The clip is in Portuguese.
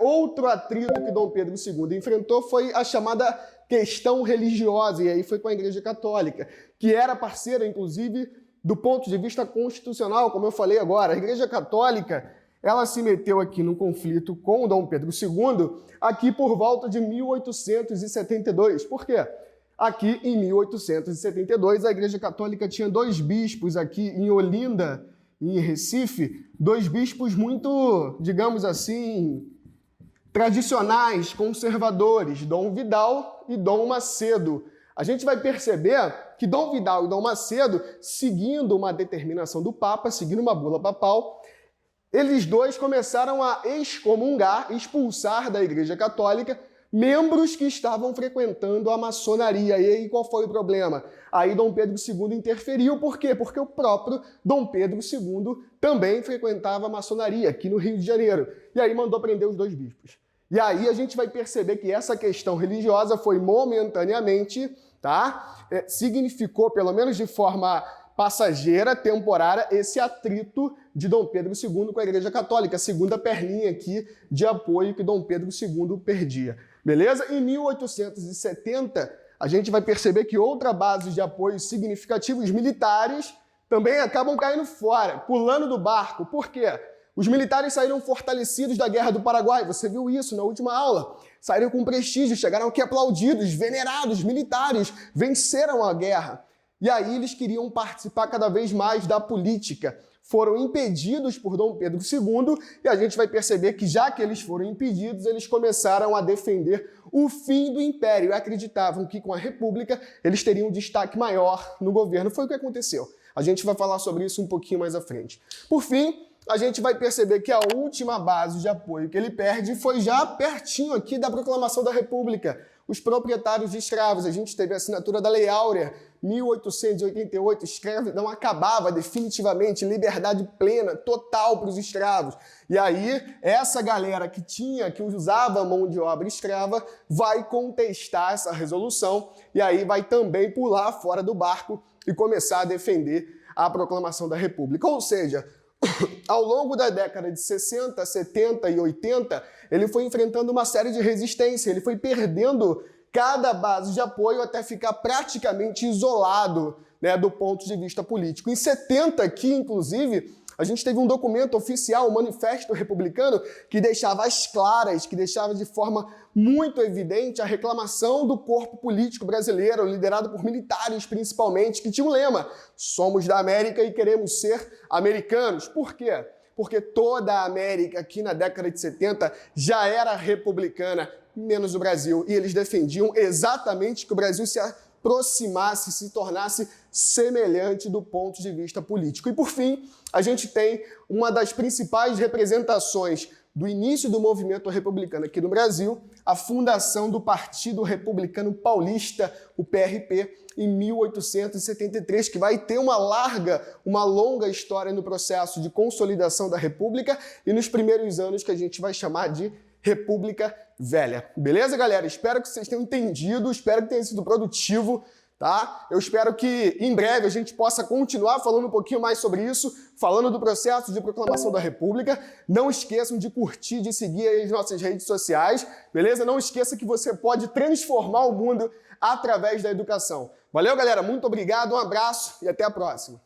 outro atrito que Dom Pedro II enfrentou foi a chamada questão religiosa, e aí foi com a Igreja Católica, que era parceira, inclusive, do ponto de vista constitucional, como eu falei agora. A Igreja Católica, ela se meteu aqui no conflito com Dom Pedro II, aqui por volta de 1872. Por quê? Aqui, em 1872, a Igreja Católica tinha dois bispos aqui em Olinda, em Recife, dois bispos muito, digamos assim, tradicionais, conservadores, Dom Vidal e Dom Macedo. A gente vai perceber que Dom Vidal e Dom Macedo, seguindo uma determinação do Papa, seguindo uma bula papal, eles dois começaram a excomungar, expulsar da Igreja Católica membros que estavam frequentando a maçonaria. E aí qual foi o problema? Aí Dom Pedro II interferiu. Por quê? Porque o próprio Dom Pedro II também frequentava a maçonaria aqui no Rio de Janeiro. E aí mandou prender os dois bispos. E aí a gente vai perceber que essa questão religiosa foi momentaneamente, tá? Significou, pelo menos de forma passageira, temporária, esse atrito de Dom Pedro II com a Igreja Católica, a segunda perninha aqui de apoio que Dom Pedro II perdia. Beleza? Em 1870, a gente vai perceber que outra base de apoio significativa, os militares, também acabam caindo fora, pulando do barco. Por quê? Os militares saíram fortalecidos da Guerra do Paraguai, você viu isso na última aula. Saíram com prestígio, chegaram aqui aplaudidos, venerados, militares, venceram a guerra. E aí eles queriam participar cada vez mais da política. Foram impedidos por Dom Pedro II e a gente vai perceber que, já que eles foram impedidos, eles começaram a defender o fim do Império e acreditavam que com a República eles teriam um destaque maior no governo. Foi o que aconteceu. A gente vai falar sobre isso um pouquinho mais à frente. Por fim, a gente vai perceber que a última base de apoio que ele perde foi já pertinho aqui da proclamação da República. Os proprietários de escravos. A gente teve a assinatura da Lei Áurea, 1888, escravidão acabava definitivamente, liberdade plena, total para os escravos. E aí, essa galera que usava mão de obra escrava, vai contestar essa resolução e aí vai também pular fora do barco e começar a defender a proclamação da República. Ou seja, ao longo da década de 60, 70 e 80, ele foi enfrentando uma série de resistência, ele foi perdendo cada base de apoio até ficar praticamente isolado, né, do ponto de vista político. Em 70 aqui, inclusive, a gente teve um documento oficial, um manifesto republicano, que deixava às claras, que deixava de forma muito evidente a reclamação do corpo político brasileiro, liderado por militares principalmente, que tinha um lema: somos da América e queremos ser americanos. Por quê? Porque toda a América aqui na década de 70 já era republicana, menos o Brasil. E eles defendiam exatamente que o Brasil se aproximasse, se tornasse semelhante do ponto de vista político. E por fim, a gente tem uma das principais representações do início do movimento republicano aqui no Brasil, a fundação do Partido Republicano Paulista, o PRP, em 1873, que vai ter uma longa história no processo de consolidação da República e nos primeiros anos que a gente vai chamar de República Velha. Beleza, galera? Espero que vocês tenham entendido, espero que tenha sido produtivo, tá? Eu espero que em breve a gente possa continuar falando um pouquinho mais sobre isso, falando do processo de proclamação da República. Não esqueçam de curtir, de seguir as nossas redes sociais, beleza? Não esqueça que você pode transformar o mundo através da educação. Valeu, galera? Muito obrigado, um abraço e até a próxima.